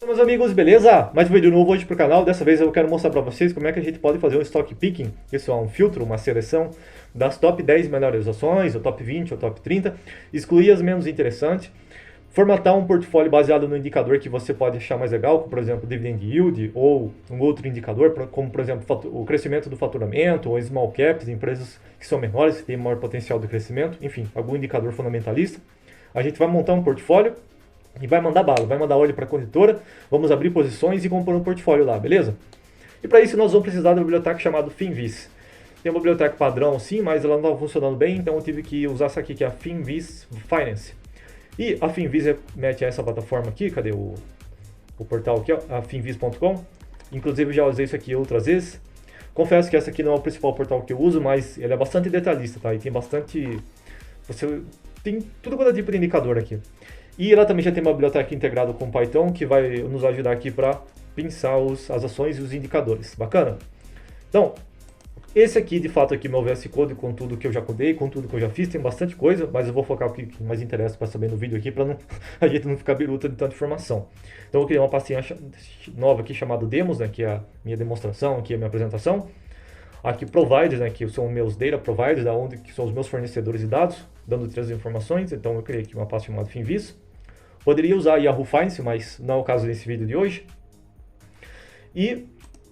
Meus amigos, beleza? Mais um vídeo novo hoje pro canal. Dessa vez eu quero mostrar para vocês como é que a gente pode fazer um stock picking. Isso é um filtro, uma seleção das top 10 melhores ações, ou top 20 ou top 30, excluir as menos interessantes, formatar um portfólio baseado no indicador que você pode achar mais legal, como por exemplo dividend yield, ou um outro indicador, como por exemplo o crescimento do faturamento, ou small caps, empresas que são menores, que têm maior potencial de crescimento, enfim, algum indicador fundamentalista. A gente vai montar um portfólio e vai mandar bala, vai mandar olho para a corretora, vamos abrir posições e compor um portfólio lá, beleza? E para isso nós vamos precisar de uma biblioteca chamada Finviz. Tem uma biblioteca padrão sim, mas ela não estava funcionando bem, então eu tive que usar essa aqui, que é a Finviz Finance. E a Finviz mete essa plataforma aqui, cadê o portal aqui, ó, a finviz.com. Inclusive já usei isso aqui outras vezes. Confesso que essa aqui não é o principal portal que eu uso, mas ele é bastante detalhista, tá? E tem bastante... tem tudo quanto é tipo de indicador aqui. E ela também já tem uma biblioteca integrada com Python que vai nos ajudar aqui para pensar as ações e os indicadores. Bacana? Então, esse aqui de fato aqui é meu VS Code com tudo que eu já codei, com tudo que eu já fiz, tem bastante coisa, mas eu vou focar o que mais interessa para saber no vídeo aqui, para a gente não ficar biruta de tanta informação. Então eu criei uma pastinha nova aqui chamada Demos, né, que é a minha demonstração, aqui é a minha apresentação. Aqui Providers, né, que são meus Data Providers, que são os meus fornecedores de dados, dando três informações. Então eu criei aqui uma pasta chamada Finviz. Poderia usar Yahoo Finance, mas não é o caso desse vídeo de hoje. E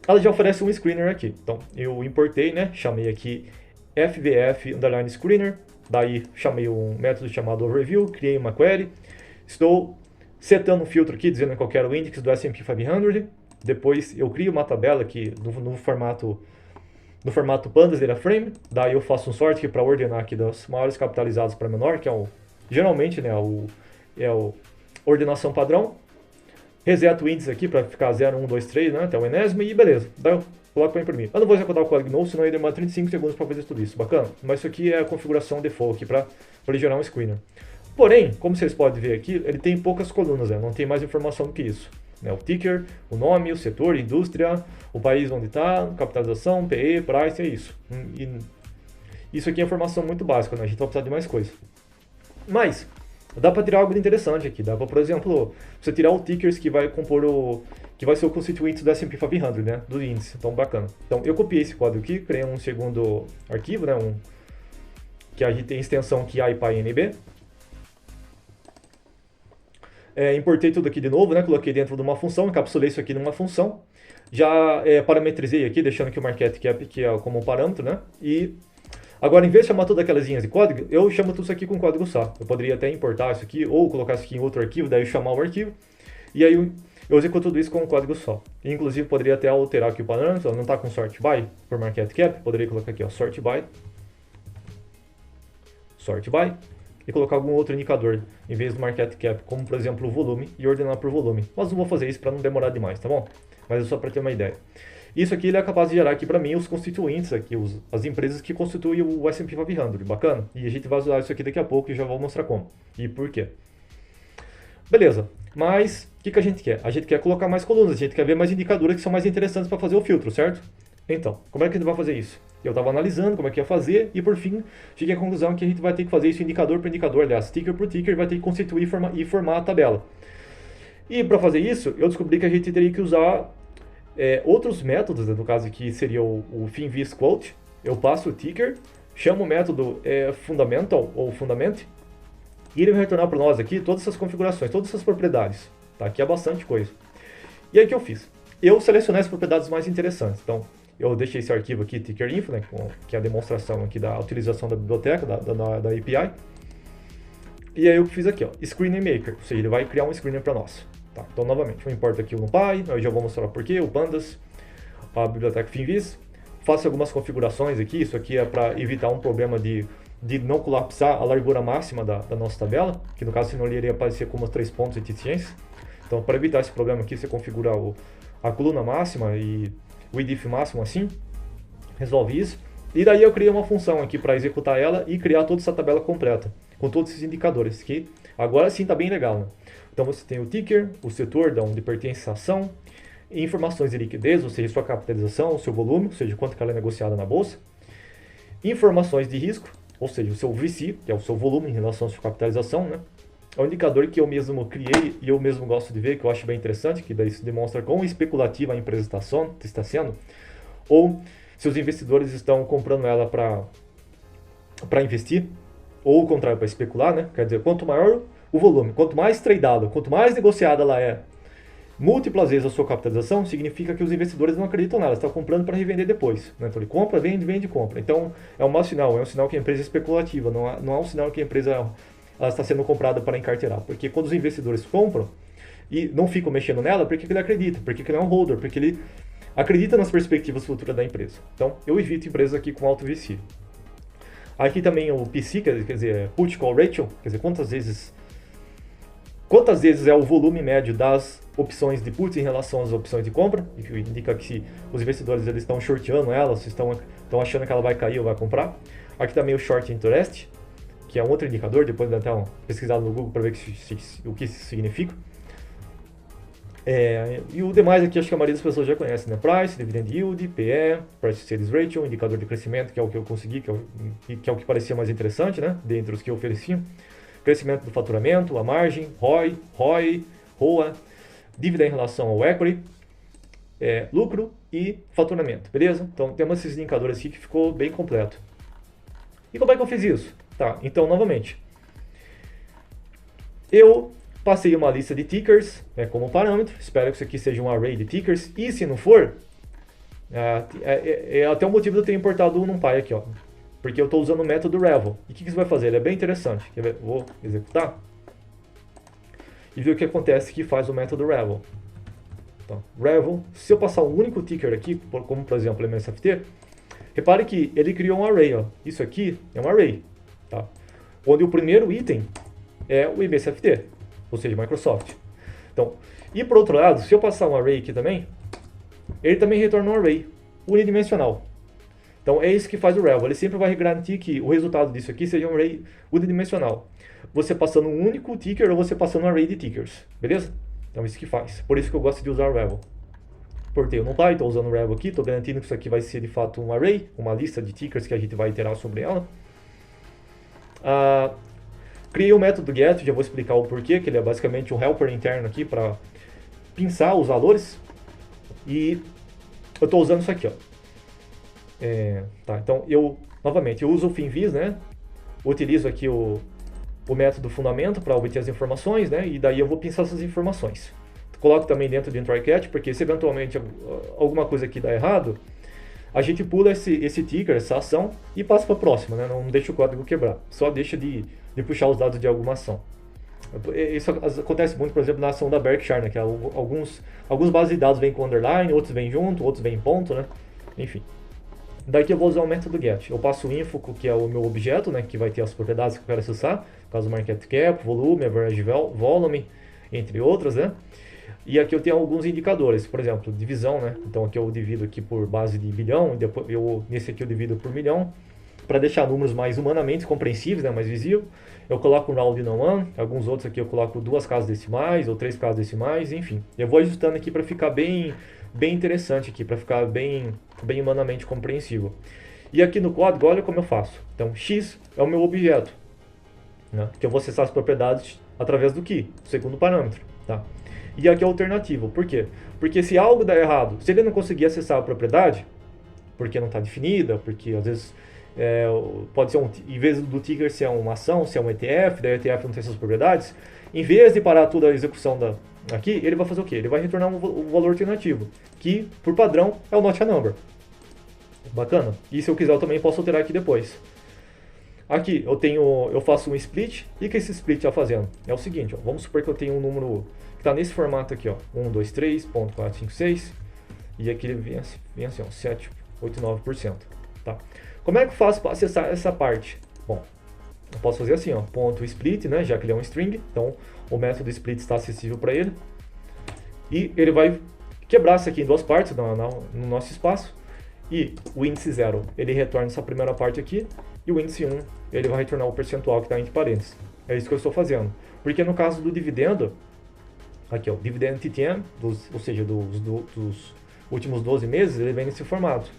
ela já oferece um screener aqui. Então eu importei, né, chamei aqui FVF_screener, daí chamei um método chamado overview, criei uma query. Estou setando um filtro aqui, dizendo qual era o índice do S&P 500. Depois eu crio uma tabela aqui no formato Pandas Data Frame, daí eu faço um sort aqui para ordenar aqui das maiores capitalizadas para menor, que é geralmente, né, ordenação padrão. Reseto o índice aqui para ficar 0, 1, 2, 3, né, até o enésimo, e beleza. Daí eu coloco para imprimir. Eu não vou executar o código novo, senão ele demora 35 segundos para fazer tudo isso. Bacana? Mas isso aqui é a configuração default aqui para ele gerar um screener. Porém, como vocês podem ver aqui, ele tem poucas colunas, né, não tem mais informação do que isso. O ticker, o nome, o setor, indústria, o país onde está, capitalização, PE, price, é isso. E isso aqui é informação muito básica, né? A gente vai precisar de mais coisa. Mas dá para tirar algo de interessante aqui. Dá para, por exemplo, você tirar o tickers que vai compor que vai ser o constituinte do S&P 500, né? Do índice. Então, bacana. Então, eu copiei esse código aqui, criei um segundo arquivo, né? Que a gente tem extensão aqui IPyNB. Importei tudo aqui de novo, né? Coloquei dentro de uma função, encapsulei isso aqui numa função. Já parametrizei aqui, deixando aqui o market cap que é como parâmetro, né? E agora, em vez de chamar todas aquelas linhas de código, eu chamo tudo isso aqui com código só. Eu poderia até importar isso aqui, ou colocar isso aqui em outro arquivo, daí eu chamar o arquivo. E aí eu executo tudo isso com um código só. E, inclusive, poderia até alterar aqui o parâmetro, não está com sort by por market cap, poderia colocar aqui, ó, sort by, e colocar algum outro indicador em vez do market cap, como por exemplo o volume, e ordenar por volume. Mas não vou fazer isso para não demorar demais, tá bom? Mas é só para ter uma ideia. Isso aqui ele é capaz de gerar aqui para mim os constituintes, aqui, as empresas que constituem o S&P 500, bacana? E a gente vai usar isso aqui daqui a pouco e já vou mostrar como e por quê. Beleza, mas o que a gente quer? A gente quer colocar mais colunas, a gente quer ver mais indicadores que são mais interessantes para fazer o filtro, certo? Então, como é que a gente vai fazer isso? Eu estava analisando como é que ia fazer e por fim cheguei à conclusão que a gente vai ter que fazer isso indicador por indicador, aliás, ticker por ticker, vai ter que constituir e formar a tabela. E para fazer isso, eu descobri que a gente teria que usar outros métodos, né, no caso aqui seria o Finviz Quote. Eu passo o ticker, chamo o método fundamental ou fundament e ele vai retornar para nós aqui todas essas configurações, todas essas propriedades. Tá? Aqui é bastante coisa. E aí o que eu fiz? Eu selecionei as propriedades mais interessantes. Então, eu deixei esse arquivo aqui, tickerinfo, né, que é a demonstração aqui da utilização da biblioteca, da API. E aí eu fiz aqui, ó, Screener Maker, ou seja, ele vai criar um screener para nós. Tá, então, novamente, eu importo aqui o NumPy, eu já vou mostrar porquê, o Pandas, a biblioteca Finviz. Faço algumas configurações aqui, isso aqui é para evitar um problema de não colapsar a largura máxima da nossa tabela, que no caso senão ele iria aparecer como os 3 pontos de eficiência. Então, para evitar esse problema aqui, você configura a coluna máxima e o IDIF máximo assim, resolve isso. E daí eu criei uma função aqui para executar ela e criar toda essa tabela completa, com todos esses indicadores, que agora sim está bem legal, né? Então você tem o ticker, o setor de onde pertence a ação, informações de liquidez, ou seja, sua capitalização, o seu volume, ou seja, quanto que ela é negociada na bolsa, informações de risco, ou seja, o seu VC, que é o seu volume em relação à sua capitalização, né? é um indicador que eu mesmo criei e eu mesmo gosto de ver, que eu acho bem interessante, que daí isso demonstra quão especulativa a empresa está sendo, ou se os investidores estão comprando ela para investir, ou o contrário, para especular, né? Quer dizer, quanto maior o volume, quanto mais tradeado, quanto mais negociada ela é, múltiplas vezes a sua capitalização, significa que os investidores não acreditam nela, estão comprando para revender depois. Né? Então ele compra, vende, vende, compra. Então é um mau sinal, é um sinal que a empresa é especulativa, não é um sinal que a empresa ela está sendo comprada para encarteirar. Porque quando os investidores compram e não ficam mexendo nela, porque ele acredita, porque ele é um holder, porque ele acredita nas perspectivas futuras da empresa. Então eu evito empresas aqui com alto VC. Aqui também o PC, quer dizer, Put Call Ratio, quer dizer, quantas vezes é o volume médio das opções de put em relação às opções de compra, que indica que se os investidores eles estão shorteando ela, se estão achando que ela vai cair ou vai comprar. Aqui também o Short Interest, que é um outro indicador, depois dá até uma pesquisada no Google para ver o que isso significa. E o demais aqui acho que a maioria das pessoas já conhece, né? Price, Dividend Yield, PE, Price to Sales Ratio, indicador de crescimento, que é o que eu consegui, que é o que parecia mais interessante, né? Dentre os que eu ofereci. Crescimento do faturamento, a margem, ROI, ROA, dívida em relação ao equity, lucro e faturamento, beleza? Então temos esses indicadores aqui que ficou bem completo. E como é que eu fiz isso? Tá, então novamente, eu passei uma lista de tickers como parâmetro, espero que isso aqui seja um array de tickers, e se não for, é até o motivo de eu ter importado o NumPy aqui, ó, porque eu estou usando o método Revel. E o que isso vai fazer? Ele é bem interessante. Quer ver? Vou executar e ver o que acontece que faz o método Revel. Então, Revel, se eu passar um único ticker aqui, como por exemplo o MSFT, repare que ele criou um array. Ó. Isso aqui é um array, tá? Onde o primeiro item é o MSFT, ou seja, Microsoft. Então, e por outro lado, se eu passar um array aqui também, ele também retorna um array unidimensional. Então é isso que faz o Revel, ele sempre vai garantir que o resultado disso aqui seja um array unidimensional. Você passando um único ticker ou você passando um array de tickers, beleza? Então isso que faz, por isso que eu gosto de usar o Revel. Portei o NumPy, estou usando o Revel aqui, estou garantindo que isso aqui vai ser de fato um array, uma lista de tickers que a gente vai iterar sobre ela. Criei o método get, já vou explicar o porquê, que ele é basicamente um helper interno aqui para pinçar os valores. E eu estou usando isso aqui, ó. Tá, então novamente eu uso o FinVis, né? Utilizo aqui o método fundamento para obter as informações, né? E daí eu vou pensar essas informações. Coloco também dentro de um try-catch, porque se eventualmente alguma coisa aqui dá errado, a gente pula esse ticker, essa ação, e passa para a próxima, né? Não deixa o código quebrar, só deixa de puxar os dados de alguma ação. Isso acontece muito, por exemplo, na ação da Berkshire, né? Que alguns bases de dados vêm com underline, outros vêm junto, outros vêm em ponto, né? Enfim. Daqui eu vou usar o método get. Eu passo o info, que é o meu objeto, né, que vai ter as propriedades que eu quero acessar, no caso market cap, volume, average volume, entre outras, né? E aqui eu tenho alguns indicadores, por exemplo, divisão, né? Então aqui eu divido aqui por base de bilhão, e depois nesse aqui eu divido por milhão, para deixar números mais humanamente compreensíveis, né, mais visível. Eu coloco um round in one, alguns outros aqui eu coloco 2 casas decimais ou 3 casas decimais, enfim. Eu vou ajustando aqui para ficar bem interessante aqui, para ficar bem humanamente compreensível. E aqui no código, olha como eu faço. Então, x é o meu objeto, né, que eu vou acessar as propriedades através do key, o segundo parâmetro, tá? E aqui é alternativo, por quê? Porque se algo der errado, se ele não conseguir acessar a propriedade, porque não está definida, porque às vezes pode ser em vez do ticker ser uma ação, ser um ETF, daí o ETF não tem essas propriedades, em vez de parar toda a execução aqui, ele vai fazer o quê? Ele vai retornar um valor alternativo, que por padrão é o not a number. Bacana? E se eu quiser eu também posso alterar aqui depois. Aqui eu faço um split, e o que esse split está fazendo? É o seguinte, ó, vamos supor que eu tenho um número que está nesse formato aqui, ó, 1, 2, 3, ponto 4, 5, 6, e aqui ele vem assim, ó, 7, 8, 9%. Tá? Como é que eu faço para acessar essa parte? Bom, eu posso fazer assim, ó, ponto split, né, já que ele é um string, então o método split está acessível para ele, e ele vai quebrar isso aqui em duas partes no nosso espaço, e o índice 0 ele retorna essa primeira parte aqui, e o índice 1 ele vai retornar o percentual que está entre parênteses. É isso que eu estou fazendo, porque no caso do dividendo, aqui ó, o dividend TTM, ou seja, dos últimos 12 meses, ele vem nesse formato.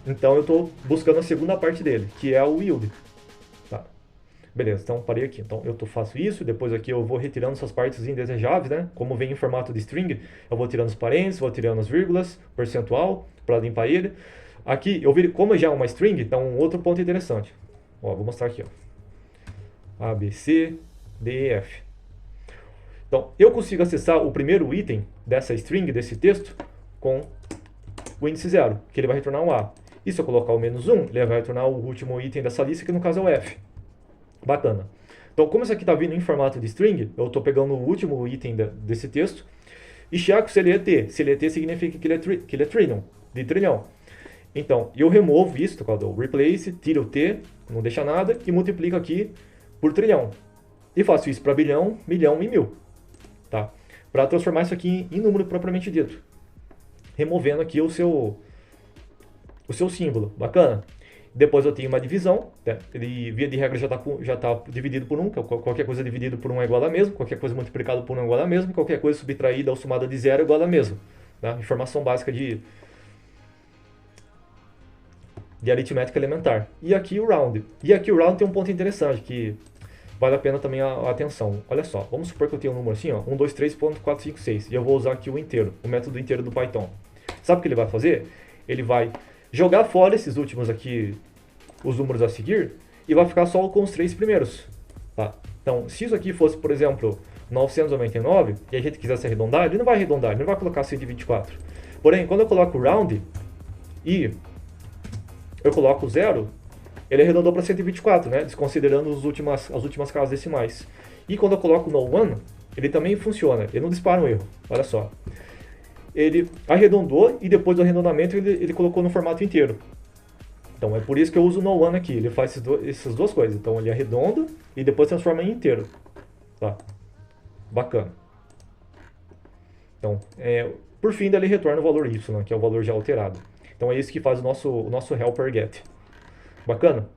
Então eu estou buscando a segunda parte dele, que é o yield. Tá? Beleza, então parei aqui. Então eu faço isso, depois aqui eu vou retirando essas partes indesejáveis, né? Como vem em formato de string, eu vou tirando os parênteses, vou tirando as vírgulas, percentual, para limpar ele. Aqui, eu vi como já é uma string, então um outro ponto interessante. Ó, vou mostrar aqui, ó. A, B, C, D, E, F. Então, eu consigo acessar o primeiro item dessa string, desse texto, com o índice 0, que ele vai retornar um A. E se eu colocar o menos 1, ele vai retornar o último item dessa lista, que no caso é o F. Bacana. Então, como isso aqui está vindo em formato de string, eu estou pegando o último item desse texto e checo se ele é T. Se ele é T, significa que ele é trillion, de trilhão. Então, eu removo isso, quando eu replace, tiro o T, não deixa nada, e multiplico aqui por trilhão. E faço isso para bilhão, milhão e mil. Tá? Para transformar isso aqui em número propriamente dito. Removendo aqui o seu símbolo. Bacana? Depois eu tenho uma divisão, né? Ele via de regra já tá dividido por 1, qualquer coisa dividido por 1 é igual a mesmo, qualquer coisa multiplicado por 1 é igual a mesmo, qualquer coisa subtraída ou somada de 0 é igual a mesmo. Tá? Informação básica de aritmética elementar. E aqui o round. E aqui o round tem um ponto interessante que vale a pena também a atenção. Olha só, vamos supor que eu tenho um número assim, ó, 123.456, e eu vou usar aqui o inteiro, o método inteiro do Python. Sabe o que ele vai fazer? Ele vai jogar fora esses últimos aqui, os números a seguir, e vai ficar só com os 3 primeiros. Tá? Então, se isso aqui fosse, por exemplo, 999, e a gente quisesse arredondar, ele não vai arredondar, ele não vai colocar 124. Porém, quando eu coloco round e eu coloco 0, ele arredondou para 124, né? Desconsiderando as últimas casas decimais. E quando eu coloco no one, ele também funciona, ele não dispara um erro, olha só. Ele arredondou e depois do arredondamento ele colocou no formato inteiro. Então é por isso que eu uso o no one aqui, ele faz essas duas coisas. Então ele arredonda e depois transforma em inteiro. Tá? Bacana. Então, por fim, ele retorna o valor y, que é o valor já alterado. Então é isso que faz o nosso helper get. Bacana?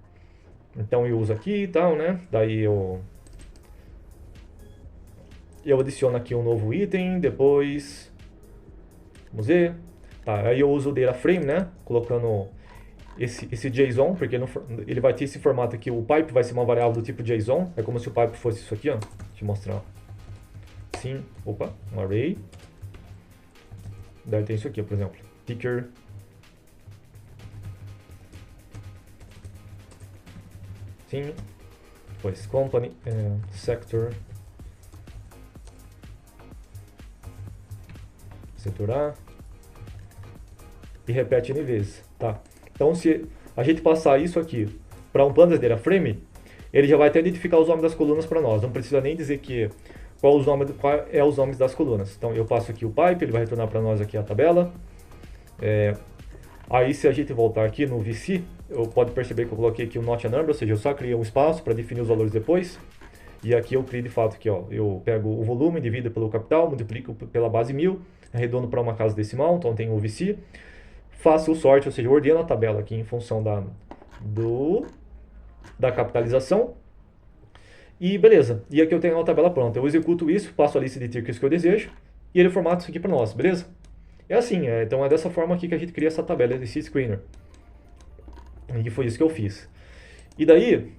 Então eu uso aqui e tal, né? Daí eu adiciono aqui um novo item, depois vamos ver. Tá, aí eu uso o data frame, né? Colocando esse JSON, porque ele vai ter esse formato aqui. O pipe vai ser uma variável do tipo JSON. É como se o pipe fosse isso aqui, ó. Deixa eu mostrar. Sim, opa, um array. Daí tem isso aqui, por exemplo. Ticker. Sim. Depois company, sector. Setor A. E repete N vezes, tá? Então, se a gente passar isso aqui para um pandas data frame, ele já vai até identificar os nomes das colunas para nós. Não precisa nem dizer qual é os nomes das colunas. Então, eu passo aqui o pipe, ele vai retornar para nós aqui a tabela. Aí, se a gente voltar aqui no VC, pode perceber que eu coloquei aqui o not a number, ou seja, eu só criei um espaço para definir os valores depois. E aqui eu crio de fato aqui, ó, eu pego o volume, divido pelo capital, multiplico pela base 1000, arredondo para uma casa decimal, então tem o VC. Faço o sort, ou seja, eu ordeno a tabela aqui em função da capitalização. E beleza, e aqui eu tenho a tabela pronta. Eu executo isso, passo a lista de tickets que eu desejo, e ele formata isso aqui para nós, beleza? É assim, então é dessa forma aqui que a gente cria essa tabela desse screener. E foi isso que eu fiz. E daí,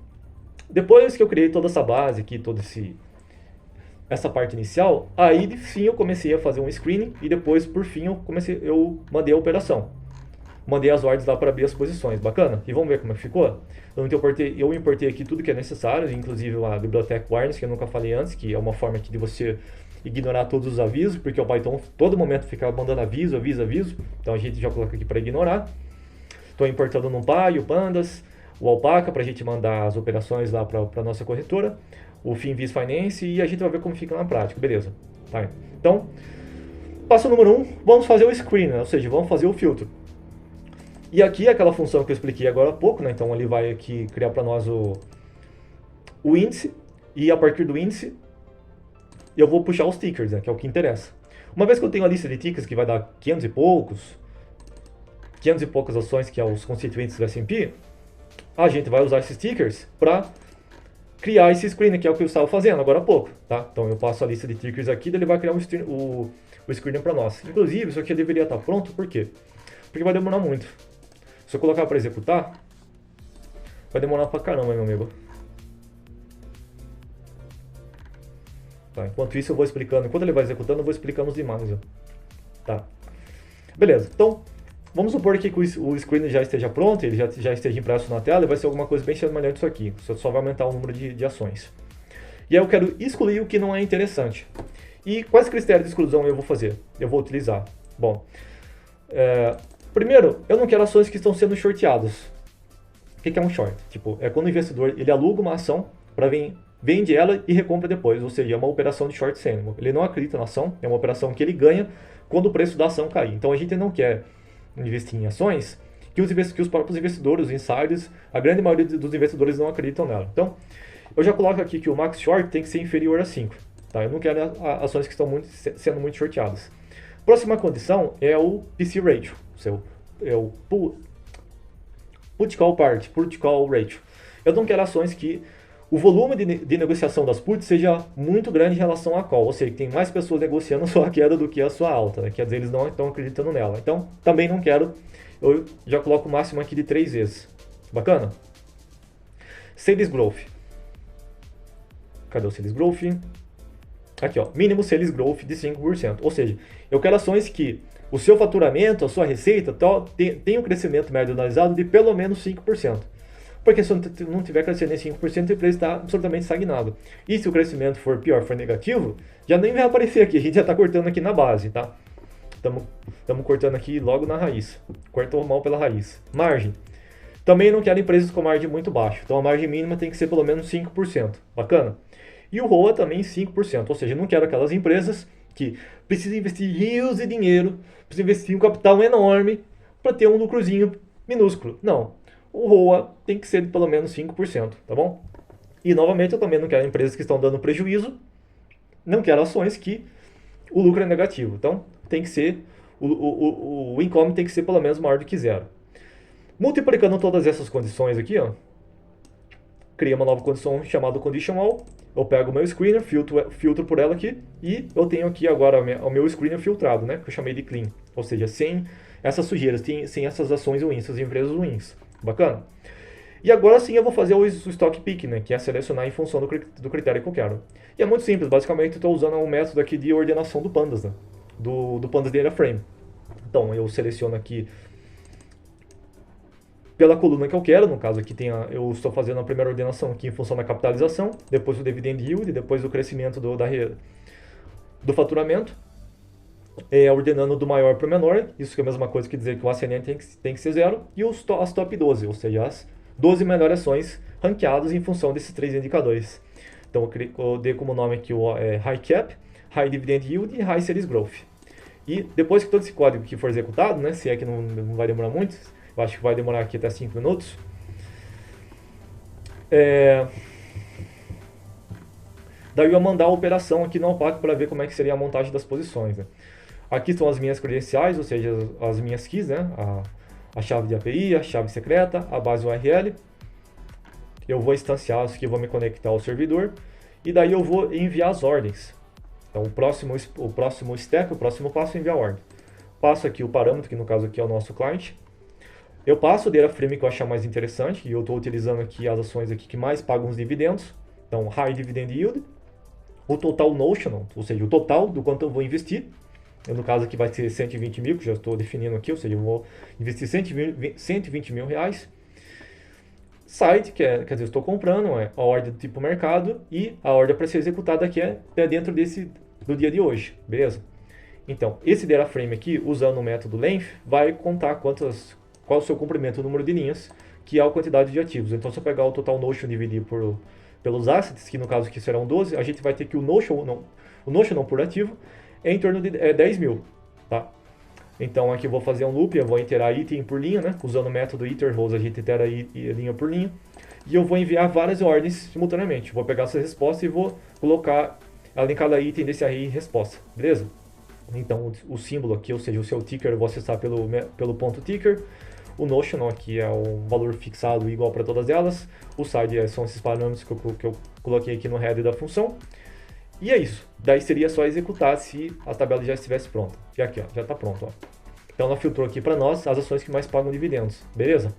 depois que eu criei toda essa base aqui, essa parte inicial, aí sim eu comecei a fazer um screening, e depois, por fim, eu mandei a operação. Mandei as ordens lá para abrir as posições, bacana? E vamos ver como é que ficou? Eu importei aqui tudo que é necessário, inclusive a biblioteca Warnings, que eu nunca falei antes, que é uma forma aqui de você ignorar todos os avisos, porque o Python todo momento fica mandando aviso, então a gente já coloca aqui para ignorar. Estou importando o NumPy, o Pandas, o Alpaca para a gente mandar as operações lá para a nossa corretora, o Finviz Finance, e a gente vai ver como fica na prática, beleza? Tá? Então, passo número 1, vamos fazer o screen, né? Ou seja, vamos fazer o filtro. E aqui é aquela função que eu expliquei agora há pouco, né? Então ele vai aqui criar para nós o índice, e a partir do índice eu vou puxar os tickers, né? Que é o que interessa. Uma vez que eu tenho a lista de tickers que vai dar 500 e poucas ações, que é os constituintes do S&P, a gente vai usar esses tickers para criar esse screener, que é o que eu estava fazendo agora há pouco, tá? Então eu passo a lista de tickers aqui, daí ele vai criar o screener para nós. Inclusive, isso aqui deveria estar pronto, por quê? Porque vai demorar muito. Se eu colocar para executar, vai demorar pra caramba, meu amigo. Tá? Enquanto isso eu vou explicando, enquanto ele vai executando, eu vou explicando os demais. Ó. Tá? Beleza, então vamos supor que o screen já esteja pronto, ele já esteja impresso na tela, e vai ser alguma coisa bem semelhante disso aqui. Você só vai aumentar o número de ações. E aí eu quero excluir o que não é interessante. E quais critérios de exclusão eu vou fazer? Eu vou utilizar. Bom, primeiro, eu não quero ações que estão sendo shorteadas. O que é um short? Tipo, é quando o investidor ele aluga uma ação para vende ela e recompra depois, ou seja, é uma operação de short selling. Ele não acredita na ação, é uma operação que ele ganha quando o preço da ação cair. Então a gente não quer investir em ações que os próprios investidores, os insiders, a grande maioria dos investidores não acreditam nela. Então, eu já coloco aqui que o max short tem que ser inferior a 5. Tá? Eu não quero ações que estão sendo muito shorteadas. Próxima condição é o PC ratio, é o put call ratio. Eu não quero ações que o volume de negociação das puts seja muito grande em relação à call, ou seja, que tem mais pessoas negociando a sua queda do que a sua alta, né? Quer dizer, eles não estão acreditando nela. Então, também não quero, eu já coloco o máximo aqui de 3 vezes. Bacana? Sales Growth. Cadê o Sales Growth? Aqui, ó, mínimo Sales Growth de 5%. Ou seja, eu quero ações que o seu faturamento, a sua receita, tenha um crescimento médio analisado de pelo menos 5%. Porque se não tiver crescendo em 5%, o preço está absolutamente estagnado. E se o crescimento for pior, for negativo, já nem vai aparecer aqui. A gente já está cortando aqui na base, tá? Estamos cortando aqui logo na raiz. Cortou mal pela raiz. Margem. Também não quero empresas com margem muito baixa. Então a margem mínima tem que ser pelo menos 5%. Bacana? E o ROA também 5%. Ou seja, não quero aquelas empresas que precisam investir rios de dinheiro, precisam investir um capital enorme para ter um lucrozinho minúsculo. Não. O ROA tem que ser de pelo menos 5%, tá bom? E novamente eu também não quero empresas que estão dando prejuízo, não quero ações que o lucro é negativo. Então tem que ser, o income tem que ser pelo menos maior do que zero. Multiplicando todas essas condições aqui, ó, cria uma nova condição chamada conditional. Eu pego o meu screener, filtro por ela aqui, e eu tenho aqui agora o meu screener filtrado, né, que eu chamei de clean. Ou seja, sem essas sujeiras, sem essas ações ruins, essas empresas ruins. Bacana? E agora sim eu vou fazer o stock pick, né, que é selecionar em função do critério que eu quero. E é muito simples, basicamente eu estou usando um método aqui de ordenação do Pandas, né, do Pandas Data Frame. Então eu seleciono aqui pela coluna que eu quero, no caso aqui eu estou fazendo a primeira ordenação aqui em função da capitalização, depois o dividend yield, depois o crescimento do faturamento, ordenando do maior para o menor, isso que é a mesma coisa que dizer que o ACNN tem que ser 0, e as top 12, ou seja, as 12 melhores ações ranqueadas em função desses 3 indicadores. Então eu dei como nome aqui o High Cap, High Dividend Yield e High Sales Growth. E depois que todo esse código aqui for executado, né, se é que não vai demorar muito, eu acho que vai demorar aqui até 5 minutos, daí eu vou mandar a operação aqui no Alpaca para ver como é que seria a montagem das posições, né. Aqui estão as minhas credenciais, ou seja, as minhas keys, né? A chave de API, a chave secreta, a base URL. Eu vou instanciar isso aqui, vou me conectar ao servidor. E daí eu vou enviar as ordens. Então o próximo step, o próximo passo é enviar a ordem. Passo aqui o parâmetro, que no caso aqui é o nosso cliente. Eu passo o data frame que eu achar mais interessante, e eu estou utilizando aqui as ações aqui que mais pagam os dividendos. Então High Dividend Yield. O total notional, ou seja, o total do quanto eu vou investir. No caso aqui vai ser 120 mil, que já estou definindo aqui, ou seja, eu vou investir 120 mil reais. Site, quer dizer, eu estou comprando, a ordem do tipo mercado, e a ordem para ser executada aqui é dentro do dia de hoje, beleza? Então, esse data frame aqui, usando o método length, vai contar qual o seu comprimento, o número de linhas, que é a quantidade de ativos. Então, se eu pegar o total notion e dividir pelos assets, que no caso aqui serão 12, a gente vai ter que o notion não por ativo, é em torno de 10 mil, tá? Então aqui eu vou fazer um loop, eu vou iterar item por linha, né? Usando o método iterRows, a gente itera linha por linha. E eu vou enviar várias ordens simultaneamente. Vou pegar essa resposta e vou colocar ela em cada item desse array resposta, beleza? Então o símbolo aqui, ou seja, o seu ticker, eu vou acessar pelo ponto ticker. O notional aqui é um valor fixado igual para todas elas. O side são esses parâmetros que eu coloquei aqui no header da função. E é isso. Daí seria só executar se a tabela já estivesse pronta. E aqui, ó, já está pronto. Ó. Então ela filtrou aqui para nós as ações que mais pagam dividendos. Beleza?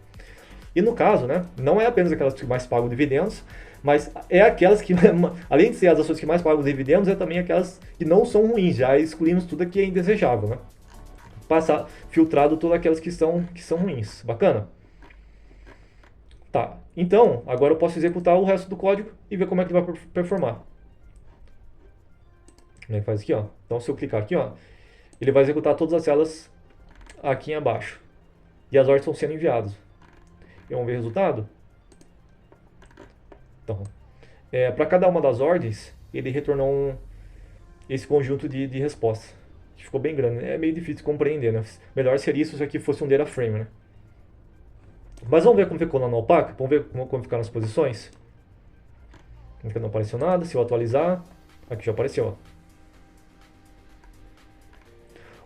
E no caso, né, não é apenas aquelas que mais pagam dividendos, mas é aquelas que, além de ser as ações que mais pagam dividendos, é também aquelas que não são ruins, já excluímos tudo que é indesejável, né? Passar filtrado todas aquelas que são ruins. Bacana? Tá, então, agora eu posso executar o resto do código e ver como é que ele vai performar. Como é que faz aqui, ó? Então, se eu clicar aqui, ó, ele vai executar todas as células aqui abaixo. E as ordens estão sendo enviadas. E vamos ver o resultado? Então, para cada uma das ordens, ele retornou esse conjunto de respostas. Que ficou bem grande. É meio difícil de compreender, né? Melhor seria se isso aqui fosse um data frame, né? Mas vamos ver como ficou lá no Alpaca. Vamos ver como ficaram as posições. Aqui não apareceu nada. Se eu atualizar, aqui já apareceu, ó.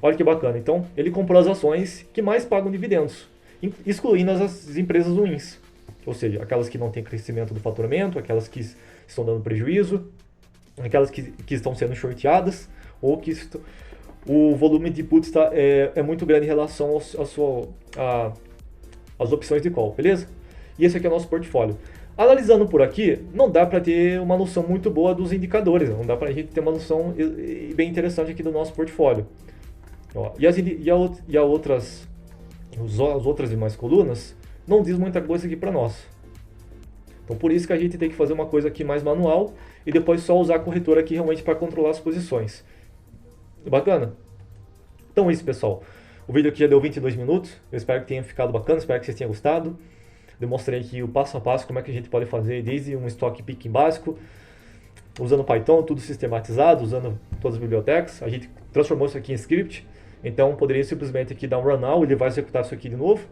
Olha que bacana. Então, ele comprou as ações que mais pagam dividendos, excluindo as empresas ruins. Ou seja, aquelas que não têm crescimento do faturamento, aquelas que estão dando prejuízo, aquelas que estão sendo shorteadas, ou que o volume de puts é muito grande em relação às opções de call, beleza? E esse aqui é o nosso portfólio. Analisando por aqui, não dá para ter uma noção muito boa dos indicadores, não dá para a gente ter uma noção bem interessante aqui do nosso portfólio. Ó, as outras demais colunas não diz muita coisa aqui para nós. Então por isso que a gente tem que fazer uma coisa aqui mais manual e depois só usar a corretora aqui realmente para controlar as posições. Bacana? Então é isso, pessoal. O vídeo aqui já deu 22 minutos. Eu espero que tenha ficado bacana, espero que vocês tenham gostado. Demonstrei aqui o passo a passo como é que a gente pode fazer desde um stock picking básico, usando Python, tudo sistematizado, usando todas as bibliotecas. A gente transformou isso aqui em script. Então poderia simplesmente aqui dar um run now, ele vai executar isso aqui de novo.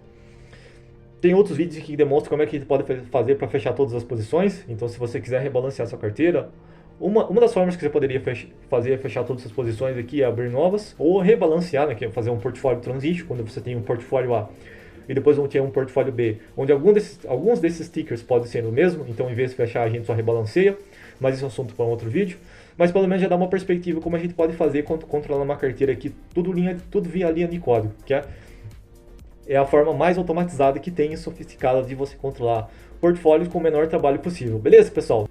Tem outros vídeos que demonstram como é que a gente pode fazer para fechar todas as posições. Então se você quiser rebalancear sua carteira, uma das formas que você poderia fazer é fechar todas as posições aqui e abrir novas, ou rebalancear, né, que é fazer um portfólio transition, quando você tem um portfólio A e depois tem um portfólio B, onde alguns desses tickers podem ser o mesmo, então em vez de fechar a gente só rebalanceia, mas isso é um assunto para um outro vídeo. Mas pelo menos já dá uma perspectiva como a gente pode fazer controlando uma carteira aqui, tudo via linha de código, que é a forma mais automatizada que tem e sofisticada de você controlar portfólios com o menor trabalho possível. Beleza, pessoal?